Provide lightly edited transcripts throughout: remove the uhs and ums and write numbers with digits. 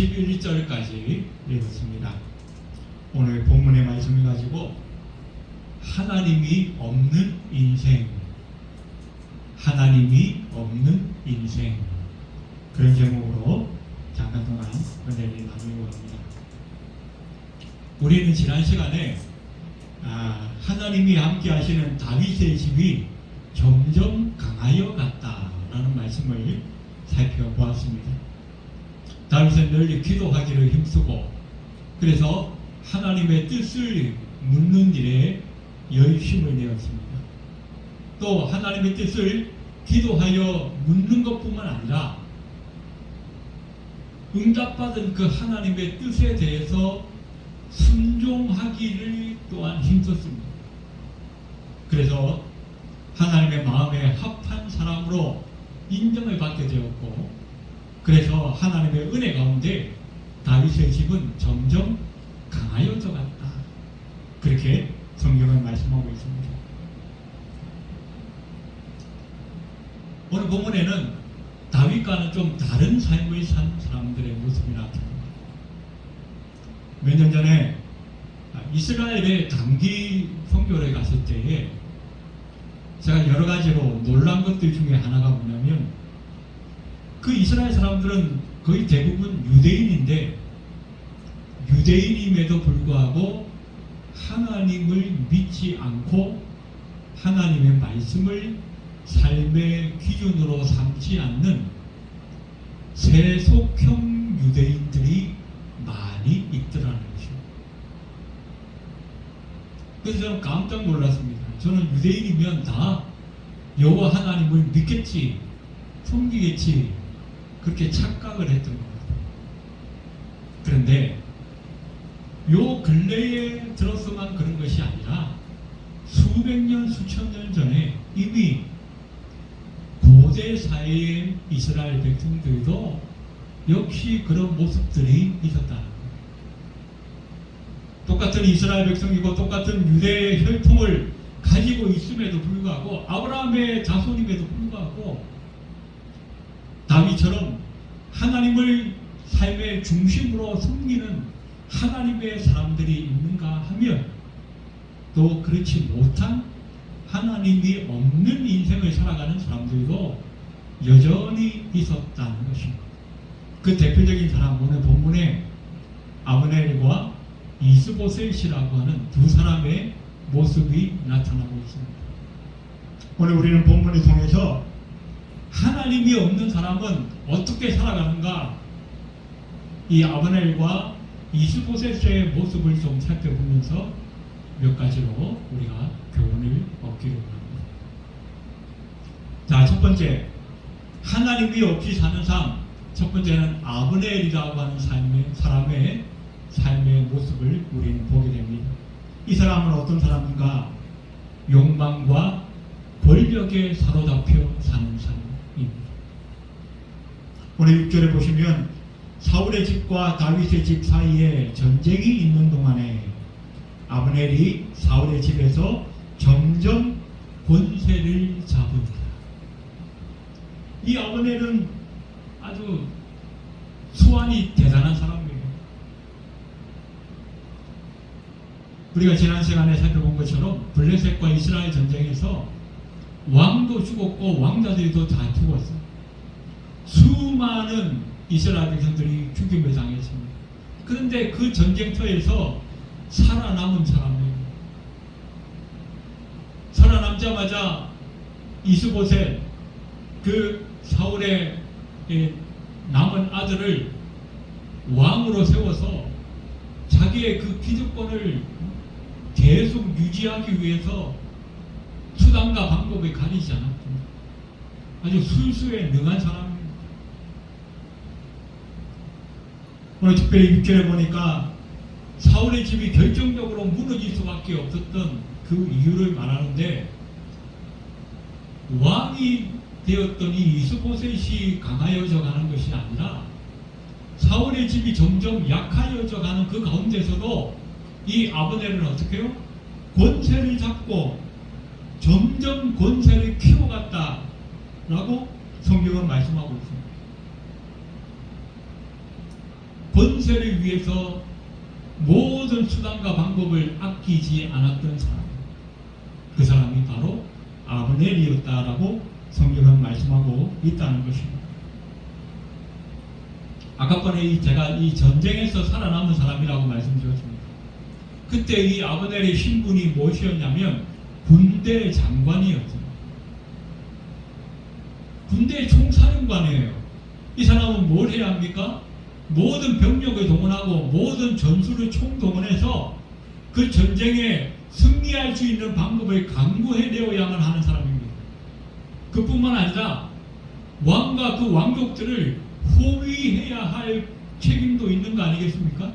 11절까지 읽었습니다. 오늘 본문의 말씀을 가지고 하나님이 없는 인생, 하나님이 없는 인생, 그런 제목으로 잠깐 동안 은혜를 나누려고 합니다. 우리는 지난 시간에 하나님이 함께 하시는 다윗의 집이 점점 강하여 갔다라는 말씀을 살펴보았습니다. 다윗은 늘 기도하기를 힘쓰고 그래서 하나님의 뜻을 묻는 일에 열심을 내었습니다. 또 하나님의 뜻을 기도하여 묻는 것뿐만 아니라 응답받은 그 하나님의 뜻에 대해서 순종하기를 또한 힘썼습니다. 그래서 하나님의 마음에 합한 사람으로 인정을 받게 되었고, 그래서 하나님의 은혜 가운데 다윗의 집은 점점 강하여져 갔다. 그렇게 성경은 말씀하고 있습니다. 오늘 본문에는 다윗과는 좀 다른 삶을 산 사람들의 모습이 나타납니다. 몇 년 전에 이스라엘의 단기 선교를 갔을 때에 제가 여러 가지로 놀란 것들 중에 하나가 뭐냐면, 그 이스라엘 사람들은 거의 대부분 유대인인데 유대인임에도 불구하고 하나님을 믿지 않고 하나님의 말씀을 삶의 기준으로 삼지 않는 세속형 유대인들이 많이 있더라는 것이죠. 그래서 저는 깜짝 놀랐습니다. 저는 유대인이면 다 여호와 하나님을 믿겠지, 섬기겠지, 그렇게 착각을 했던 것 같아요. 그런데 요 근래에 들어서만 그런 것이 아니라 수백 년, 수천 년 전에 이미 고대 사회의 이스라엘 백성들도 역시 그런 모습들이 있었다는 거예요. 똑같은 이스라엘 백성이고 똑같은 유대의 혈통을 가지고 있음에도 불구하고, 아브라함의 자손임에도 불구하고 다윗처럼 하나님을 삶의 중심으로 섬기는 하나님의 사람들이 있는가 하면 또 그렇지 못한 하나님이 없는 인생을 살아가는 사람들도 여전히 있었다는 것입니다. 그 대표적인 사람, 오늘 본문에 아브넬과 이스보셋이라고 하는 두 사람의 모습이 나타나고 있습니다. 오늘 우리는 본문을 통해서 하나님이 없는 사람은 어떻게 살아가는가, 이 아브넬과 이스보셋의 모습을 좀 살펴보면서 몇 가지로 우리가 교훈을 얻기를 합니다. 자, 첫 번째, 하나님이 없이 사는 삶. 첫 번째는 아브넬이라고 하는 사람의 삶의 모습을 우리는 보게 됩니다. 이 사람은 어떤 사람인가? 욕망과 권력에 사로잡혀 사는 사람입니다. 오늘 6절에 보시면 사울의 집과 다윗의 집 사이에 전쟁이 있는 동안에 아브넬이 사울의 집에서 점점 권세를 잡습니다. 이 아브넬은 아주 수완이 대단한 사람이에요. 우리가 지난 시간에 살펴본 것처럼 블레셋과 이스라엘 전쟁에서 왕도 죽었고 왕자들도 다 죽었어요. 수많은 이스라엘 백성들이 죽임을 당했습니다. 그런데 그 전쟁터에서 살아남은 사람이에요. 살아남자마자 이스보셋, 그 사울의 남은 아들을 왕으로 세워서 자기의 그 기득권을 계속 유지하기 위해서 수단과 방법을 가리지 않았습니다. 아주 술수에 능한 사람입니다. 오늘 특별히 6절에 보니까 사울의 집이 결정적으로 무너질 수밖에 없었던 그 이유를 말하는데, 왕이 되었더니 이스보셋이 강하여져 가는 것이 아니라 사울의 집이 점점 약하여져 가는 그 가운데서도 이 아브넬은 어떻게 해요? 권세를 잡고 점점 권세를 키워갔다라고 성경은 말씀하고 있습니다. 권세를 위해서 모든 수단과 방법을 아끼지 않았던 사람, 그 사람이 바로 아브넬이었다라고 성경은 말씀하고 있다는 것입니다. 아까 전에 제가 이 전쟁에서 살아남은 사람이라고 말씀드렸습니다. 그때 이 아브넬의 신분이 무엇이었냐면 군대 장관이었어요. 군대 총사령관이에요. 이 사람은 뭘 해야 합니까? 모든 병력을 동원하고 모든 전술을 총동원해서 그 전쟁에 승리할 수 있는 방법을 강구해내어야만 하는 사람입니다. 그뿐만 아니라 왕과 그 왕족들을 호위해야 할 책임도 있는 거 아니겠습니까?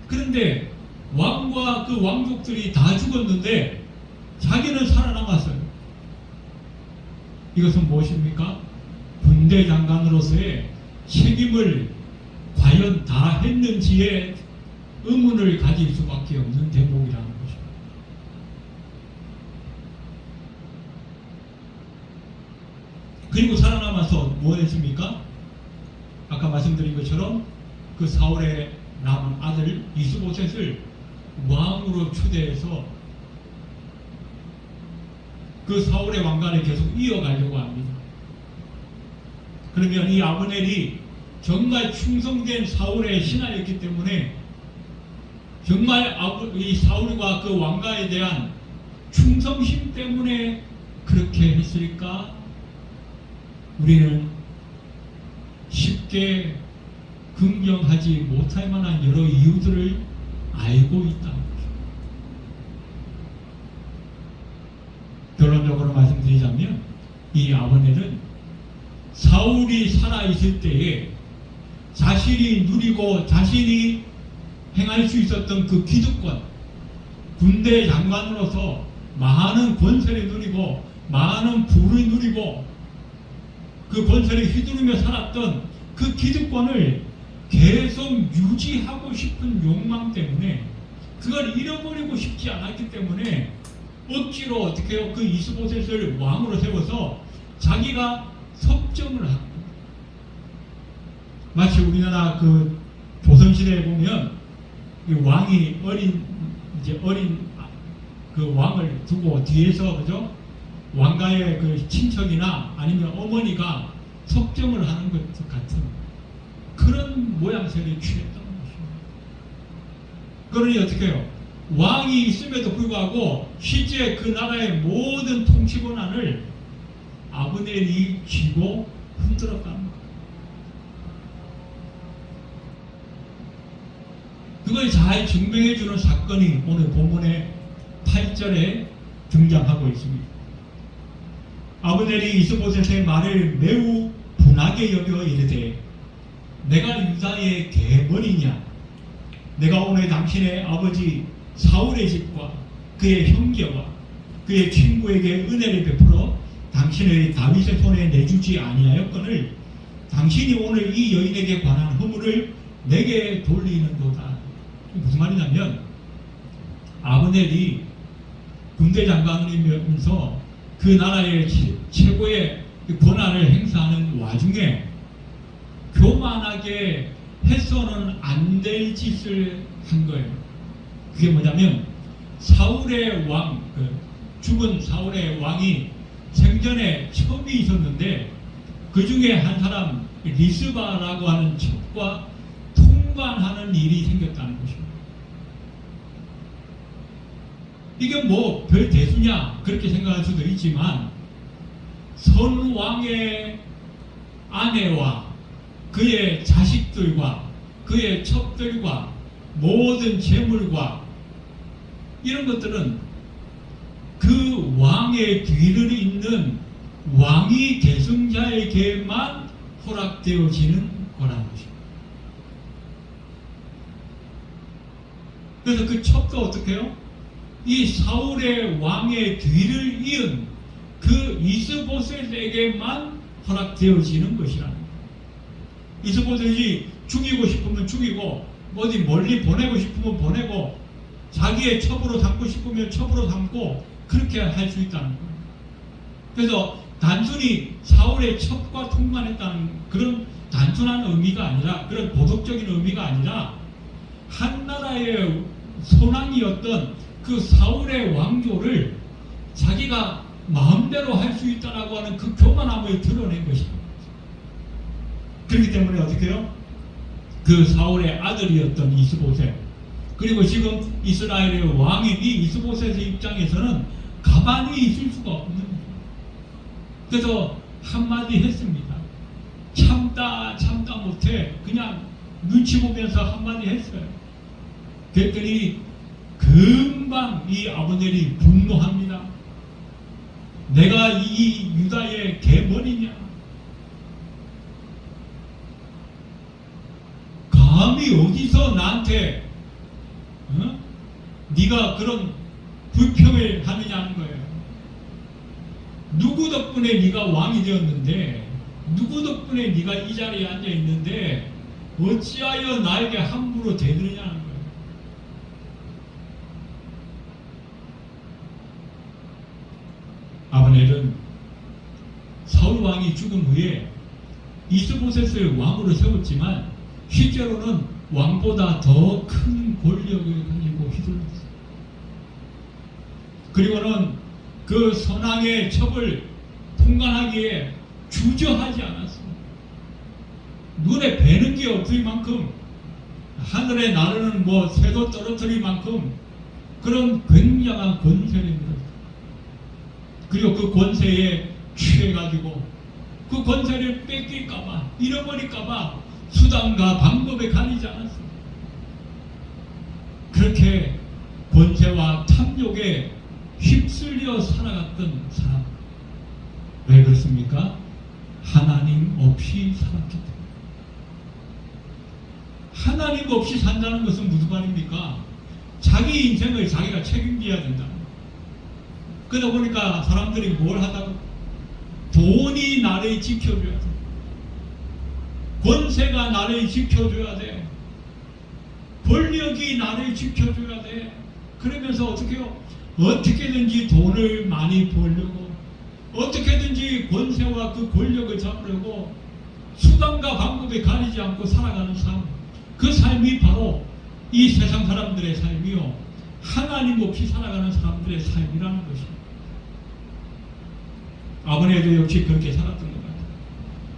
그런데 왕과 그 왕족들이 다 죽었는데 자기는 살아남았어요. 이것은 무엇입니까? 군대 장관으로서의 책임을 과연 다 했는지에 의문을 가질 수밖에 없는 대목이라는 것입니다. 그리고 살아남아서 뭐 했습니까? 아까 말씀드린 것처럼 그 사울의 남은 아들 이스보셋을 왕으로 추대해서 그 사울의 왕관을 계속 이어가려고 합니다. 그러면 이 아브넬이 정말 충성된 사울의 신하였기 때문에 정말 이 사울과 그 왕가에 대한 충성심 때문에 그렇게 했을까? 우리는 쉽게 긍정하지 못할 만한 여러 이유들을 알고 있다는 거죠. 결론적으로 말씀드리자면 이 아브넬은 사울이 살아있을 때에 자신이 누리고 자신이 행할 수 있었던 그 기득권, 군대 장관으로서 많은 권세를 누리고 많은 부를 누리고 그 권세를 휘두르며 살았던 그 기득권을 계속 유지하고 싶은 욕망 때문에 그걸 잃어버리고 싶지 않았기 때문에 억지로 어떻게 해요? 그 이스보셋을 왕으로 세워서 자기가 섭정을 하고, 마치 우리나라 그 조선시대에 보면 이 왕이 어린 그 왕을 두고 뒤에서 그죠? 왕가의 그 친척이나 아니면 어머니가 섭정을 하는 것 같은 그런 모양새를 취했던 것입니다. 그러니 어떻게 해요? 왕이 있음에도 불구하고 실제 그 나라의 모든 통치 권한을 아브넬이 쥐고 흔들었다는 거예요. 그걸 잘 증명해주는 사건이 오늘 본문의 8절에 등장하고 있습니다. 아브넬이 이스보셋의 말을 매우 분하게 여겨 이르되 내가 유다의 계머리냐? 내가 오늘 당신의 아버지 사울의 집과 그의 형제와 그의 친구에게 은혜를 베풀어 당신의 다윗의 손에 내주지 아니하였거늘 당신이 오늘 이 여인에게 관한 허물을 내게 돌리는도다. 무슨 말이냐면 아브넬이 군대 장관이면서 그 나라의 최고의 권한을 행사하는 와중에 교만하게 해서는 안 될 짓을 한 거예요. 그게 뭐냐면 사울의 왕, 죽은 사울의 왕이 생전에 첩이 있었는데 그 중에 한 사람 리스바라고 하는 첩과 통관하는 일이 생겼다는 것입니다. 이게 뭐 별 대수냐 그렇게 생각할 수도 있지만 선왕의 아내와 그의 자식들과 그의 첩들과 모든 재물과 이런 것들은 그 왕의 뒤를 잇는 왕위 계승자에게만 허락되어지는 거라는 것입니다. 그래서 그 첩도 어떻게 해요? 이 사울의 왕의 뒤를 이은 그 이스보셋에게만 허락되어지는 것이라는 거예요. 이스보셋이 죽이고 싶으면 죽이고 어디 멀리 보내고 싶으면 보내고 자기의 첩으로 삼고 싶으면 첩으로 삼고 그렇게 할 수 있다는 거예요. 그래서 단순히 사울의 첩과 통관했다는 그런 단순 단순한 의미가 아니라 그런 도덕적인 의미가 아니라 한 나라의 손왕이었던 그 사울의 왕조를 자기가 마음대로 할 수 있다라고 하는 그 교만함을 드러낸 것입니다. 그렇기 때문에 어떻게 해요? 그 사울의 아들이었던 이스보셋, 그리고 지금 이스라엘의 왕인 이 이스보셋의 입장에서는 가만히 있을 수가 없는 거예요. 그래서 한마디 했습니다. 참다 못해 그냥 눈치 보면서 한마디 했어요. 그랬더니 금방 이 아브넬이 분노합니다. 내가 이 유다의 계머리냐? 감히 어디서 나한테 네가 그런 불평을 하느냐는 거예요. 누구 덕분에 네가 왕이 되었는데, 누구 덕분에 네가 이 자리에 앉아 있는데 어찌하여 나에게 함부로 대드느냐는 거예요. 아브넬은 사울 왕이 죽은 후에 이스보셋을 왕으로 세웠지만 실제로는 왕보다 더 큰 권력을 가지고 휘둘렀어요. 그리고는 그 선왕의 첩을 통관하기에 주저하지 않았습니다. 눈에 뵈는 게 없을 만큼, 하늘에 나르는 새도 떨어뜨릴 만큼 그런 굉장한 권세를 누렸어요. 그리고 그 권세에 취해가지고 그 권세를 뺏길까봐, 잃어버릴까봐 수단과 방법에 가리지 않았습니다. 그렇게 권세와 탐욕에 휩쓸려 살아갔던 사람. 왜 그렇습니까? 하나님 없이 살았기 때문에. 하나님 없이 산다는 것은 무슨 말입니까? 자기 인생을 자기가 책임져야 된다. 그러다 보니까 사람들이 뭘 하다가 돈이 나를 지켜줘야 돼. 권세가 나를 지켜줘야 돼. 권력이 나를 지켜줘야 돼. 그러면서 어떻게 해요? 어떻게든지 돈을 많이 벌려고, 어떻게든지 권세와 그 권력을 잡으려고 수단과 방법에 가리지 않고 살아가는 삶. 그 삶이 바로 이 세상 사람들의 삶이요, 하나님 없이 살아가는 사람들의 삶이라는 것입니다. 아브넬도 역시 그렇게 살았던 것 같아요.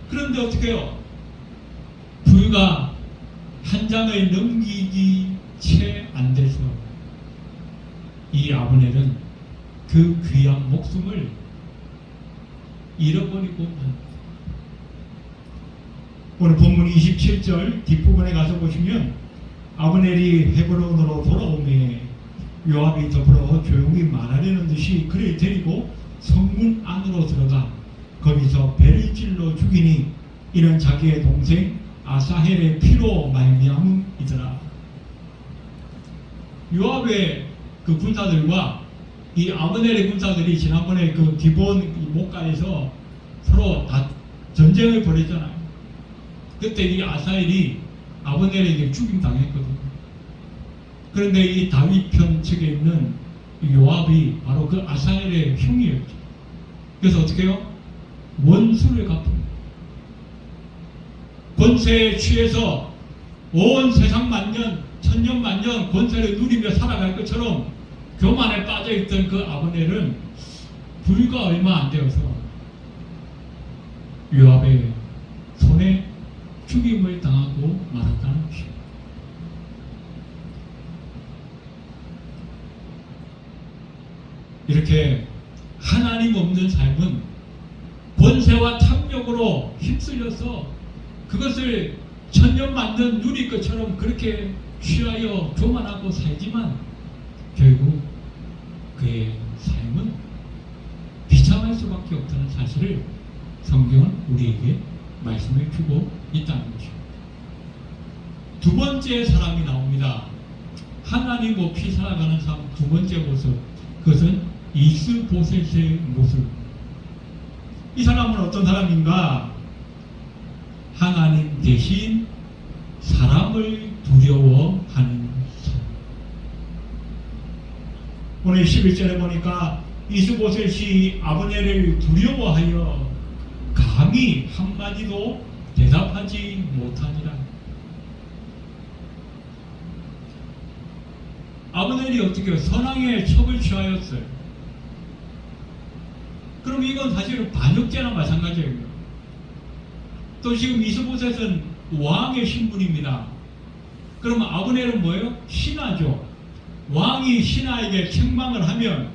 그런데 어떻게 해요? 불과 한 장을 넘기기 채 안 돼서 이 아브넬은 그 귀한 목숨을 잃어버리고 만. 오늘 본문 27절 뒷부분에 가서 보시면 아브넬이 헤브론으로 돌아오매 요압이 더불어 조용히 말하려는 듯이 그를 데리고 성문 안으로 들어가 거기서 배를 찔러 죽이니 이는 자기의 동생 아사헬의 피로 말미암음이더라. 요압의 그 군사들과 이 아브넬의 군사들이 지난번에 그 기본 목가에서 서로 다 전쟁을 벌였잖아요. 그때 이 아사헬이 아브넬에게 죽임 당했거든요. 그런데 이 다윗 편 측에 있는 요압이 바로 그 아사헬의 형이었죠. 그래서 어떻게 해요? 원수를 갚습니다. 권세에 취해서 온 세상 만년, 천년 만년 권세를 누리며 살아갈 것처럼 교만에 빠져있던 그 아브넬은 불과 얼마 안 되어서 요압의 손에 죽임을 당하고 말았다는 것입니다. 이렇게 하나님 없는 삶은 권세와 탐욕으로 휩쓸려서 그것을 천년만년 누릴 것처럼 그렇게 취하여 교만하고 살지만 결국 그의 삶은 비참할 수밖에 없다는 사실을 성경은 우리에게 말씀해 주고 있다는 것입니다. 두 번째 사람이 나옵니다. 하나님 없이 살아가는 삶 두 번째 모습, 그것은 이스보셋의 모습. 이 사람은 어떤 사람인가? 하나님 대신 사람을 두려워하는 사람. 오늘 11절에 보니까 이스보셋이 아브넬을 두려워하여 감히 한마디도 대답하지 못하니라. 아브넬이 어떻게 선왕의 첩을 취하였어요. 그럼 이건 사실은 반역죄나 마찬가지예요. 또 지금 이스보셋은 왕의 신분입니다. 그러면 아브넬은 뭐예요? 신하죠. 왕이 신하에게 책망을 하면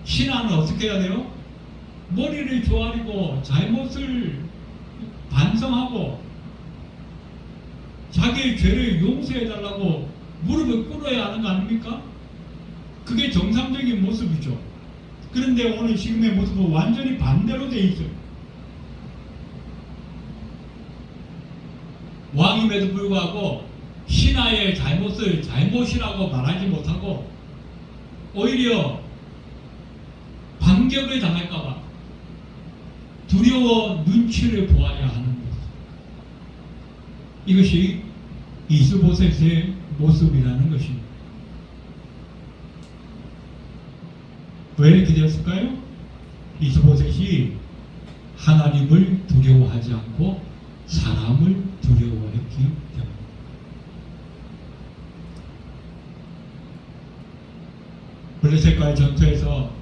신하는 어떻게 해야 돼요? 머리를 조아리고 잘못을 반성하고 자기의 죄를 용서해달라고 무릎을 꿇어야 하는 거 아닙니까? 그게 정상적인 모습이죠. 그런데 오늘 지금의 모습은 완전히 반대로 되어 있어요. 왕임에도 불구하고 신하의 잘못을 잘못이라고 말하지 못하고 오히려 반격을 당할까봐 두려워 눈치를 보아야 하는 것. 이것이 이스보셋의 모습이라는 것입니다. 왜 이렇게 되었을까요? 이스보셋이 하나님을 두려워하지 않고 사람을 두려워했기 때문에. 블레셋과의 전투에서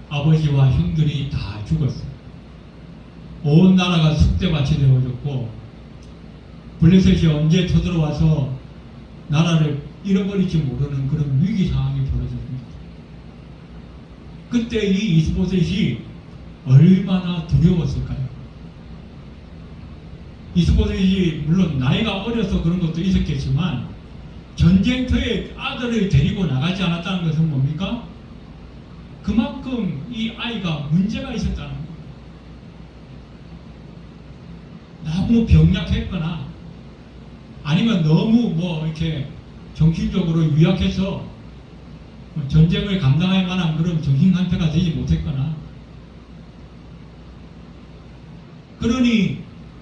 아버지와 형들이 다 죽었어요. 온 나라가 쑥대밭이 되어졌고 블레셋이 언제 쳐들어와서 나라를 잃어버릴지 모르는 그런 위기 상황이 벌어졌습니다. 그때 이 이스보셋이 얼마나 두려웠을까요? 이스보셋이 물론 나이가 어려서 그런 것도 있었겠지만 전쟁터에 아들을 데리고 나가지 않았다는 것은 뭡니까? 그만큼 이 아이가 문제가 있었다는 거예요. 너무 병약했거나 아니면 너무 이렇게 정신적으로 유약해서 전쟁을 감당할 만한 그런 정신 상태가 되지 못했거나, 그러니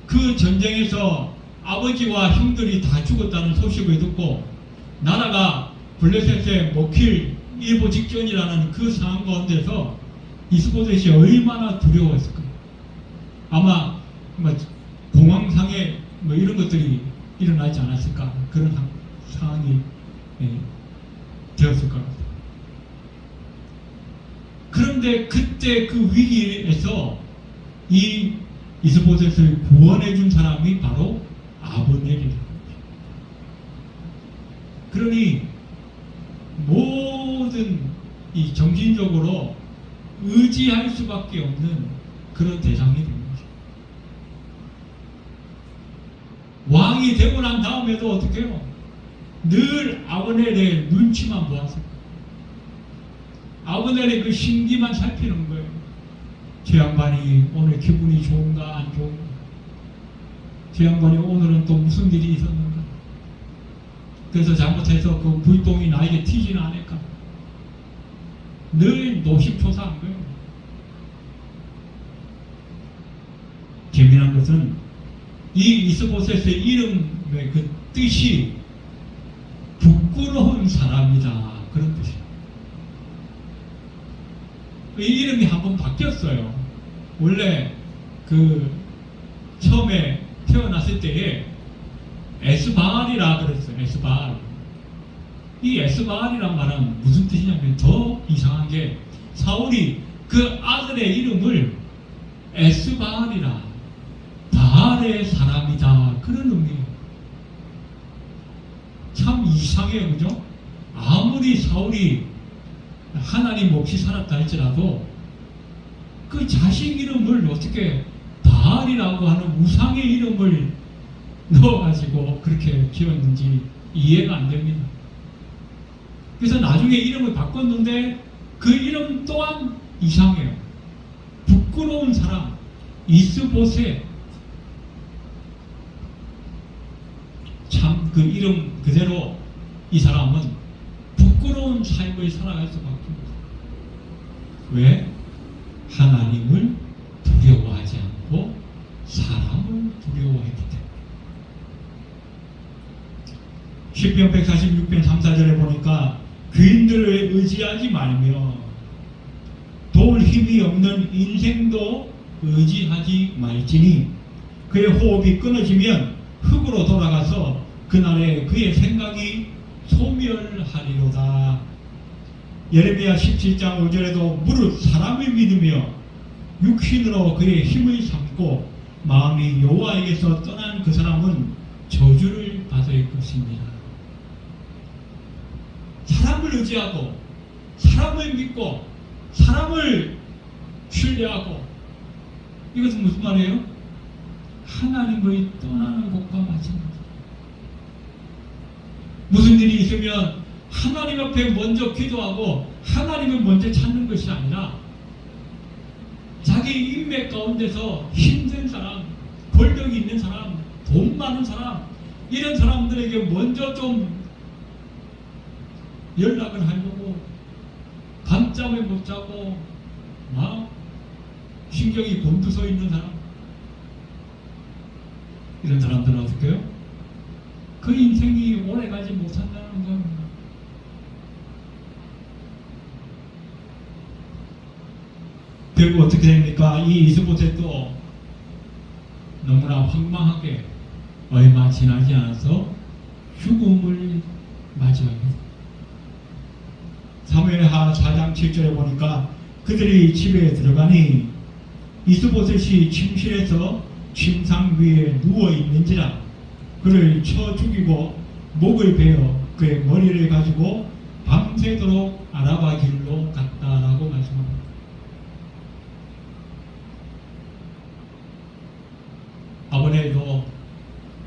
그 전쟁에서 아버지와 형들이 다 죽었다는 소식을 듣고 나라가 블레셋에 먹힐 일보 직전이라는 그 상황 가운데서 이스보셋이 얼마나 두려웠을까요? 아마 공황상해 이런 것들이 일어나지 않았을까, 그런 상황이 되었을 겁니다. 그런데 그때 그 위기에서 이 이스보셋을 구원해 준 사람이 바로 아브넬이라는 거죠. 그러니 모든 이 정신적으로 의지할 수밖에 없는 그런 대상이 된 거죠. 왕이 되고 난 다음에도 어떻게 해요? 늘 아브넬의 눈치만 보았어요. 아브넬의 그 심기만 살피는 거예요. 저 양반이 오늘 기분이 좋은가 안 좋은가, 저 양반이 오늘은 또 무슨 일이 있었는가, 그래서 잘못해서 그 불똥이 나에게 튀지는 않을까, 늘 노심초사한 거예요. 재미난 것은 이 이스보셋의 이름의 그 뜻이 부끄러운 사람이다, 그런 뜻이에요. 이 이름이 한번 바뀌었어요. 원래 그 처음에 태어났을 때에 에스바알이라 그랬어요. 에스바알. 이 에스바알이란 말은 무슨 뜻이냐면, 더 이상한 게 사울이 그 아들의 이름을 에스바알이라, 바알의 사람이다, 그런 의미예요. 참 이상해요, 그죠? 아무리 사울이 하나님 없이 살았다 할지라도 그 자식 이름을 어떻게 바알이라고 하는 우상의 이름을 넣어가지고 그렇게 지었는지 이해가 안 됩니다. 그래서 나중에 이름을 바꿨는데 그 이름 또한 이상해요. 부끄러운 사람, 이스보셋. 참 그 이름 그대로 이 사람은 부끄러운 삶을 살아갈 수밖에 없어요. 왜? 하나님을 두려워하지 않고 사람을 두려워했기 때문에. 시편 146편 3, 4절에 보니까 귀인들을 의지하지 말며 도울 힘이 없는 인생도 의지하지 말지니 그의 호흡이 끊어지면 흙으로 돌아가서 그날에 그의 생각이 소멸하리로다. 예레미야 17장 5절에도 무릇 사람을 믿으며 육신으로 그의 힘을 삼고 마음이 여호와에게서 떠난 그 사람은 저주를 받을 것입니다. 사람을 의지하고 사람을 믿고 사람을 신뢰하고, 이것은 무슨 말이에요? 하나님을 떠나는 것과 마찬가지입니다. 무슨 일이 있으면 하나님 앞에 먼저 기도하고 하나님을 먼저 찾는 것이 아니라 자기 인맥 가운데서 힘든 사람, 권력이 있는 사람, 돈 많은 사람, 이런 사람들에게 먼저 좀 연락을 하려고 밤잠을 못 자고 막 신경이 곤두서 있는 사람, 이런 사람들은 어떻게 해요? 그 인생이 오래가지 못한다는 겁니다. 결국 어떻게 됩니까? 이 이스보셋도 너무나 황망하게 얼마 지나지 않아서 죽음을 맞이하게. 사무엘하 4장 7절에 보니까 그들이 집에 들어가니 이스보셋이 침실에서 침상 위에 누워 있는지라 그를 쳐 죽이고 목을 베어 그의 머리를 가지고 밤새도록 아라바 길로 갔다라고 말씀합니다. 아버네도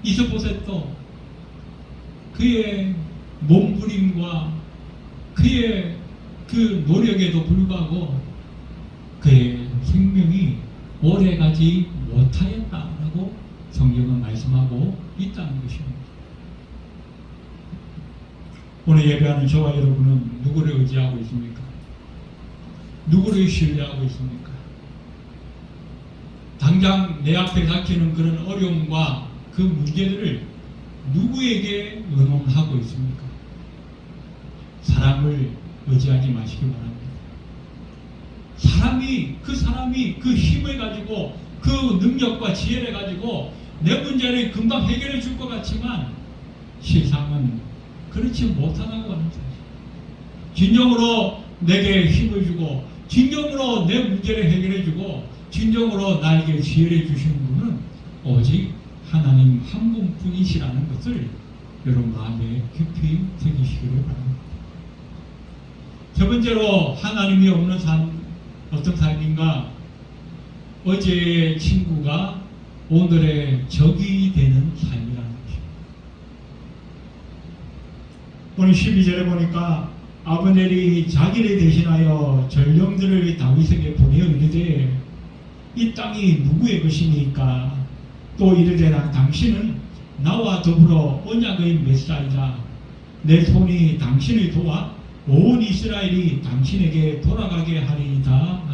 이스보셋도 그의 몸부림과 그의 그 노력에도 불구하고 그의 생명이 오래가지 못하였다라고 성경은 말씀하고 있다는 것입니다. 오늘 예배하는 저와 여러분은 누구를 의지하고 있습니까? 누구를 신뢰하고 있습니까? 당장 내 앞에 닥치는 그런 어려움과 그 문제들을 누구에게 의논하고 있습니까? 사람을 의지하지 마시기 바랍니다. 사람이 그 힘을 가지고 그 능력과 지혜를 가지고 내 문제를 금방 해결해 줄 것 같지만 세상은 그렇지 못하다고 하는 사실. 진정으로 내게 힘을 주고 진정으로 내 문제를 해결해 주고 진정으로 나에게 지혜를 주시는 분은 오직 하나님 한 분뿐이시라는 것을 여러분 마음에 깊이 새기시기를 바랍니다. 첫 번째로 하나님이 없는 삶, 어떤 삶인가? 어제의 친구가 오늘의 적이 되는 삶이라는 것입니다. 오늘 12절에 보니까 아브넬이 자기를 대신하여 전령들을 다윗에게 보내어 이르되 이 땅이 누구의 것이니까? 또 이르되 당신은 나와 더불어 언약의 메사이다. 내 손이 당신을 도와 온 이스라엘이 당신에게 돌아가게 하리이다.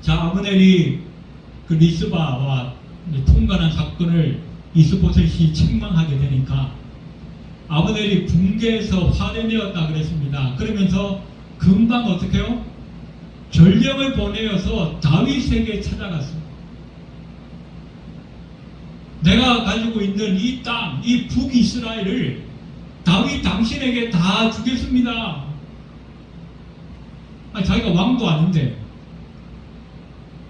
자, 아브넬이 그 리스바와 통과한 사건을 이스보셋이 책망하게 되니까 아브넬이 붕괴해서 화내었다 그랬습니다. 그러면서 금방 어떻게 해요? 전령을 보내어서 다윗에게 찾아갔습니다. 내가 가지고 있는 이 땅, 이 북이스라엘을 다윗 당신에게 다 주겠습니다. 자기가 왕도 아닌데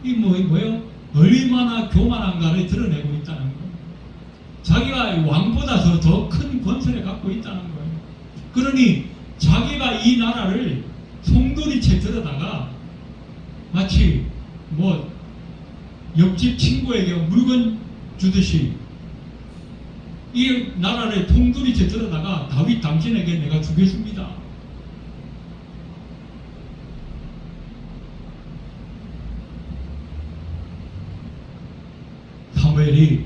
이 뭐예요? 얼마나 교만한가를 드러내고 있다는 거예요. 자기가 왕보다 더 큰 권세를 갖고 있다는 거예요. 그러니 자기가 이 나라를 송두리째 들어다가 마치 옆집 친구에게 물건 주듯이 이 나라를 통두리째 들어다가 다윗 당신에게 내가 주겠습니다. 사무엘이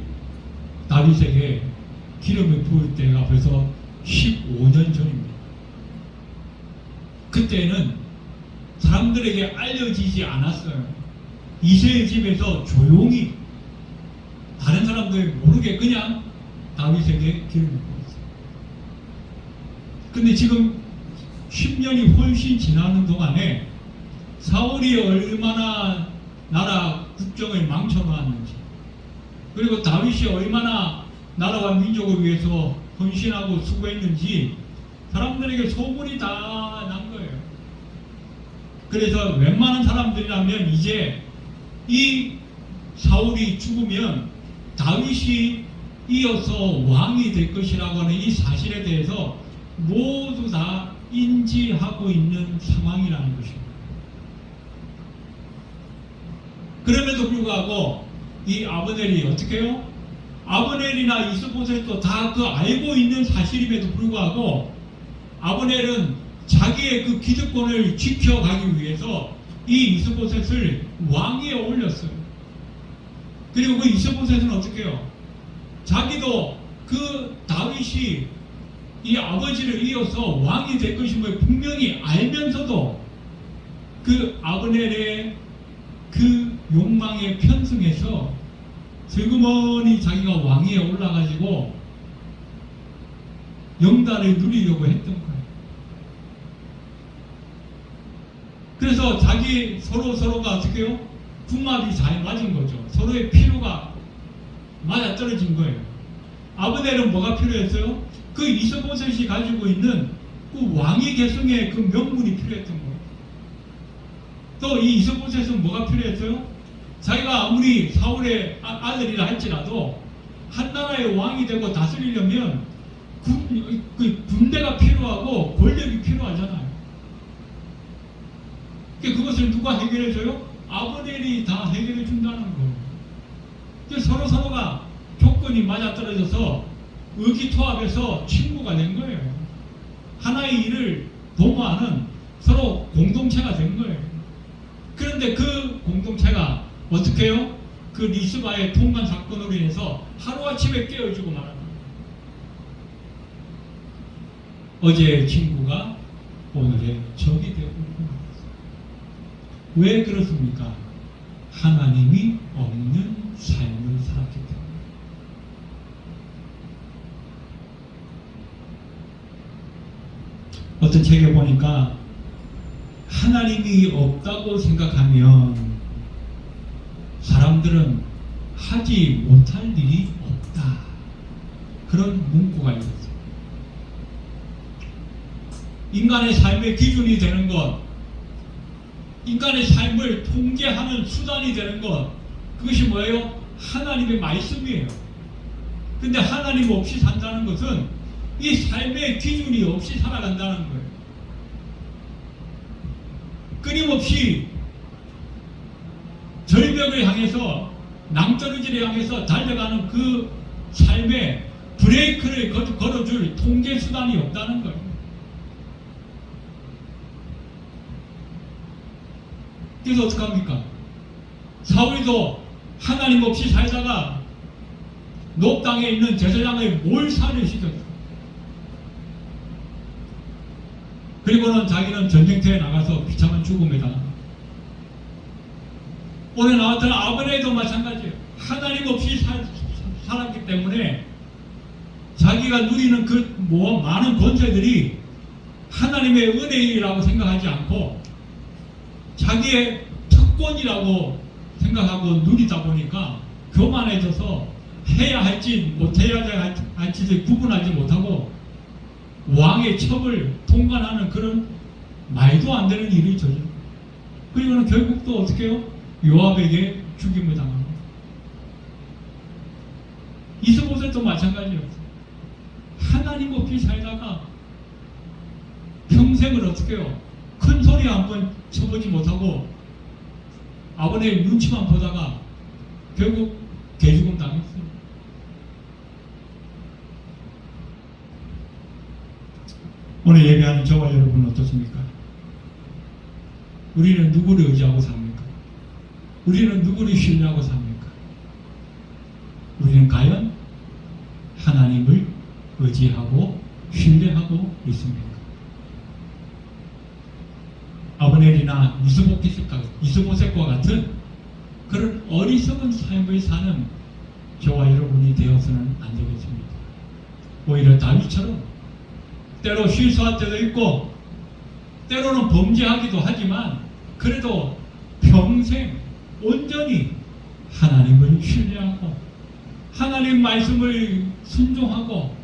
다윗에게 기름을 부을 때가 벌써 15년 전입니다. 그때는 사람들에게 알려지지 않았어요. 이새의 집에서 조용히 다른 사람들 모르게 그냥 다윗에게 기름을 부었어요. 근데 지금 10년이 훨씬 지나는 동안에 사울이 얼마나 나라 국정을 망쳐놓았는지 그리고 다윗이 얼마나 나라와 민족을 위해서 헌신하고 수고했는지 사람들에게 소문이 다 난 거예요. 그래서 웬만한 사람들이라면 이제 이 사울이 죽으면 다윗이 이어서 왕이 될 것이라고 하는 이 사실에 대해서 모두 다 인지하고 있는 상황이라는 것입니다. 그럼에도 불구하고 이 아브넬이 어떻게 해요? 아브넬이나 이스보셋도 다 그 알고 있는 사실임에도 불구하고 아브넬은 자기의 그 기득권을 지켜가기 위해서 이 이스보셋을 왕위에 올렸어요. 그리고 그 이스보셋은 어떻게 해요? 자기도 그 다윗이 이 아버지를 이어서 왕이 될 것임을 분명히 알면서도 그 아브넬의 그 욕망에 편승해서 슬그머니 자기가 왕위에 올라가지고 영달을 누리려고 했던 거예요. 그래서 자기 서로가 어떻게 해요? 궁합이 잘 맞은 거죠. 서로의 필요가 맞아떨어진 거예요. 아브넬은 뭐가 필요했어요? 그 이스보셋이 가지고 있는 그 왕위 계승의 그 명분이 필요했던 거예요. 또 이 이스보셋은 뭐가 필요했어요? 자기가 아무리 사울의 아들이라 할지라도 한 나라의 왕이 되고 다스리려면 군대가 필요하고 권력이 필요하잖아요. 그것을 누가 해결해줘요? 아브넬이 다 해결해 준다는 거예요. 서로가 조건이 맞아떨어져서 의기투합해서 친구가 된 거예요. 하나의 일을 도모하는 서로 공동체가 된 거예요. 그런데 그 공동체가 어떻게 해요? 그 리스바의 통관 사건으로 인해서 하루아침에 깨어지고 말합니다. 어제의 친구가 오늘의 적이 되고 있습니다. 왜 그렇습니까? 하나님이 없는 삶을 살았기 때문에. 어떤 책에 보니까 하나님이 없다고 생각하면 사람들은 하지 못할 일이 없다. 그런 문구가 있었어요. 인간의 삶의 기준이 되는 것, 인간의 삶을 통제하는 수단이 되는 것, 그것이 뭐예요? 하나님의 말씀이에요. 근데 하나님 없이 산다는 것은 이 삶의 기준이 없이 살아간다는 거예요. 끊임없이 절벽을 향해서, 낭떠러지를 향해서 달려가는 그 삶에 브레이크를 걸어줄 통제 수단이 없다는 거예요. 그래서 어떡합니까? 사울도 하나님 없이 살다가 높 땅에 있는 제사장의 몰살을 시켰어요. 그리고는 자기는 전쟁터에 나가서 비참한 죽음에 당합니다. 오늘 나왔던 아브넬도 마찬가지예요. 하나님 없이 살았기 때문에 자기가 누리는 그 많은 권세들이 하나님의 은혜라고 생각하지 않고 자기의 특권이라고 생각하고 누리다 보니까 교만해져서 해야 할지 못해야 할지를 구분하지 못하고 왕의 첩을 통관하는 그런 말도 안 되는 일을 저지르고, 그리고는 결국 또 어떻게 해요? 요압에게 죽임을 당합니다. 이스보셋도 마찬가지였어요. 하나님 없이 살다가 평생을 어떻게 해요? 큰 소리 한번 쳐보지 못하고 아버지의 눈치만 보다가 결국 개죽음 당했어요. 오늘 예배하는 저와 여러분 어떻습니까? 우리는 누구를 의지하고 삽니까? 우리는 누구를 신뢰하고 삽니까? 우리는 과연 하나님을 의지하고 신뢰하고 있습니까? 아브넬이나 이스보셋과 같은 그런 어리석은 삶을 사는 저와 여러분이 되어서는 안 되겠습니다. 오히려 다윗처럼 때로 실수할 때도 있고 때로는 범죄하기도 하지만 그래도 평생 온전히 하나님을 신뢰하고 하나님 말씀을 순종하고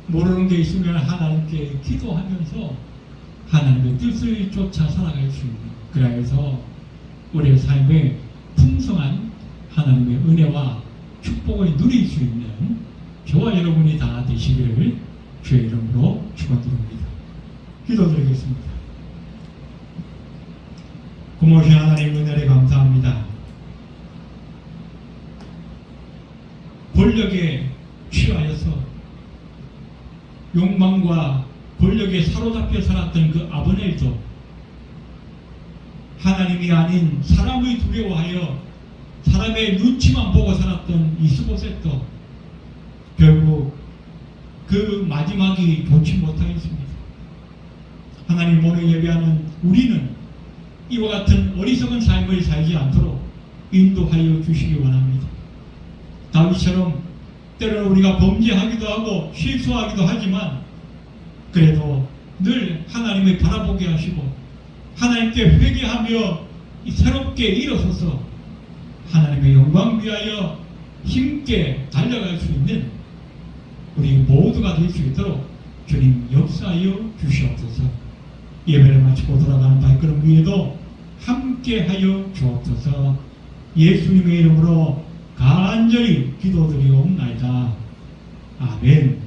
모르는 게 있으면 하나님께 기도하면서 하나님의 뜻을 쫓아 살아갈 수 있는, 그래서 우리의 삶에 풍성한 하나님의 은혜와 축복을 누릴 수 있는 저와 여러분이 다 되시기를 주의 이름으로 축원드립니다. 기도드리겠습니다. 고마우신 하나님 은혜를 감사합니다. 권력에 취하여서 욕망과 권력에 사로잡혀 살았던 그 아브넬도 하나님이 아닌 사람을 두려워하여 사람의 눈치만 보고 살았던 이스보셋도 결국 그 마지막이 좋지 못하였습니다. 하나님, 오늘 예배하는 우리는 이와 같은 어리석은 삶을 살지 않도록 인도하여 주시기 원합니다. 다윗처럼 때로는 우리가 범죄하기도 하고 실수하기도 하지만 그래도 늘 하나님을 바라보게 하시고 하나님께 회개하며 새롭게 일어서서 하나님의 영광 위하여 힘있게 달려갈 수 있는 우리 모두가 될 수 있도록 주님 역사하여 주시옵소서. 예배를 마치고 돌아가는 발걸음 위에도 함께하여 주옵소서. 예수님의 이름으로 간절히 기도드리옵나이다. 아멘.